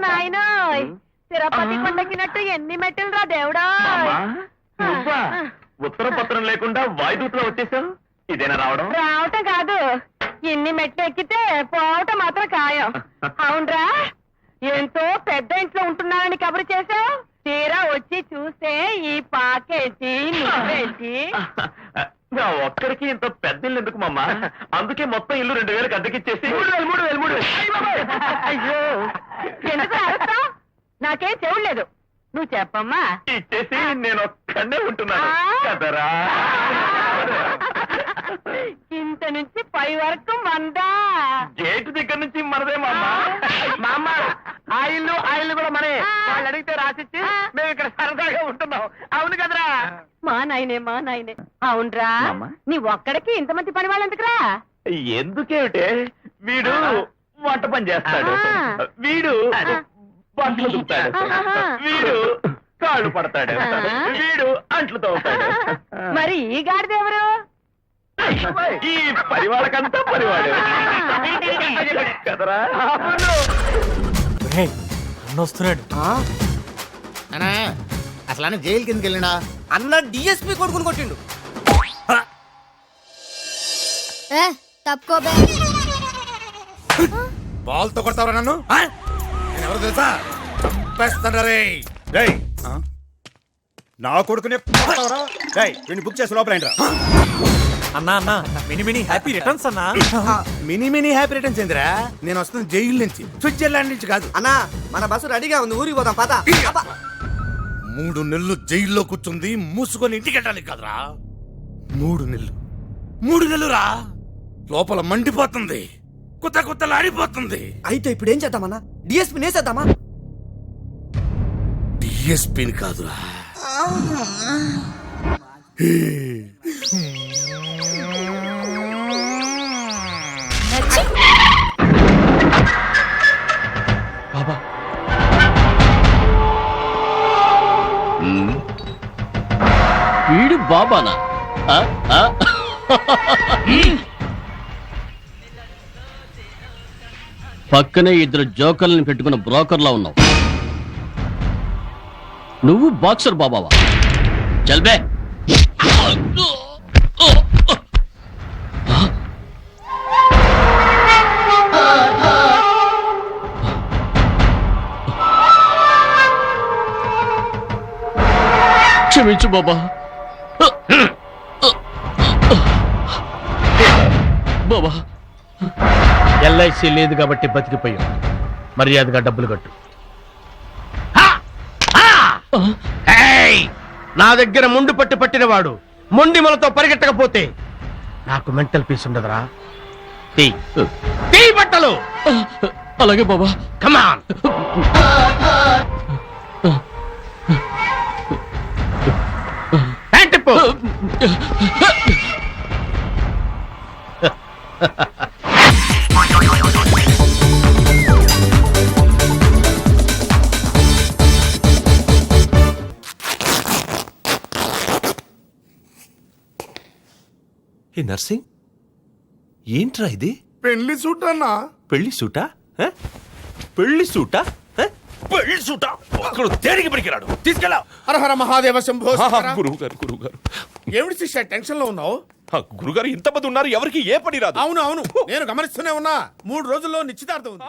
నాయనోయ్ తిరుపతి కొండకినట్టు ఎన్ని మెట్టులు రా దేవుడా. ఉత్తర పత్రం లేకుండా వాయుదూతలో వచ్చేసావు. ఇదేనా రావడం? రావటం కాదు, ఇన్ని మెట్లు ఎక్కితే పోవటం మాత్రం ఖాయం. అవునరా, ఎంతో పెద్ద ఇంట్లో ఉంటున్నానని కబురు చేసావు. తీరా వచ్చి చూస్తే ఈ పాకేటి నువ్వేంటి? నా ఒక్కడికి ఇంత పెద్ద ఇల్లు ఎందుకు మమ్మ? అందుకే మొత్తం ఇల్లు 2000 అద్దెకిచ్చేసి 3,000. అయ్యో, ఎందుకు అరుస్తావ్? నాకేం చెవులేదు, నువ్వు చెప్పమ్మా. ఇచ్చేసి నేను ఒక్కడే ఉంటున్నాను కదరా. ఇంత నుంచి పై వరకు మందా? గేటు దగ్గర నుంచి మనదే మామ. మామ ఆ ఇల్లు కూడా మనే. వాళ్ళు అడిగితే రాసిచ్చి మేము ఇక్కడ సరదాగా ఉంటున్నాం. అవును కదరా? మా నాయనే. అవునరా, నీ ఒక్కడికి ఇంతమంది పని వాళ్ళు ఎందుకురా? ఎందుకేమిటే, వీడు వంట పని చేస్తాడు, వీడు బట్టలు దుక్కుతాడు, వీడు కాళ్ళు పడతాడు, వీడు అంట్లు తవ్వుతాడు. మరి ఈ గాడిదెవరు? ఈ పరివాళ్ళకంతా పరివాడు కదరా. వస్తున్నాడు అసలు అన్న జైలు కిందకి వెళ్ళినా అన్న డిఎస్పీ కొడుకుని కొట్టిండు. తప్పుకోబే. బాల్తో కొడతావరా నన్ను? నేను ఎవరు తెలుసా? చంపేస్తానరే. రేయ్, నా కొడుకునే బుక్ చేసి లోపల అన్నా మినీ హ్యాపీ రిటర్న్స్ అన్నా. మినీ హ్యాపీ రిటర్న్స్ ఏందిరా? నేను వస్తుంది జైలు నుంచి, స్విట్జర్లాండ్ నుంచి కాదు. అన్నా మన బస్సు రెడీగా ఉంది, ఊరికి పోదాం పద. 3 నెలలు జైల్లో కూర్చుంది మూసుకొని ఇంటికి వెళ్ళాలి కదరా. 3 నెలలు రా. లోపల మండిపోతుంది, కుత్తలాడిపోతుంది. అయితే ఇప్పుడు ఏం చేద్దామన్నా? డిఎస్పీ నేసేద్దామా? డిఎస్పీని కాదురా, బాబా వీడు బాబానా? పక్కనే 2 జోకర్లను పెట్టుకున్న బ్రోకర్లా ఉన్నావు. నువ్వు బాక్సర్ బాబావా? చల్బే. క్షమించు బాబా. బాబా, ఎల్ఐసి లేదు కాబట్టి బతికిపోయాం. మర్యాదగా డబ్బులు కట్టు. నా దగ్గర ముండు పట్టినవాడు మొండి మనతో పరిగెట్టకపోతే నాకు మెంటల్ పీస్ ఉండదురా. తీ బట్టలు. అలాగే బాబా. కమాన్. ప్యాంటిప్పు. ఏ నర్సింగ్, ఏంట్రా ఇది? పెళ్లి సూట్ అన్నా. పెళ్లి సూటా? పెళ్లి సూటా? పెళ్లి సూటా? ఒక్కడు దేనికి పనికిరాడు, తీసుకెళ్ళా. హరహర మహాదేవ శంభో. గురువు గారు ఏమిటి శిష్య టెన్షన్ లో ఉన్నావు? గురుగారు ఇంతమంది ఉన్నారు, ఎవరికి ఏ పని రాదు. అవును నేను గమనిస్తూనే ఉన్నా. 3 రోజుల్లో నిశ్చితార్థం ఉంది.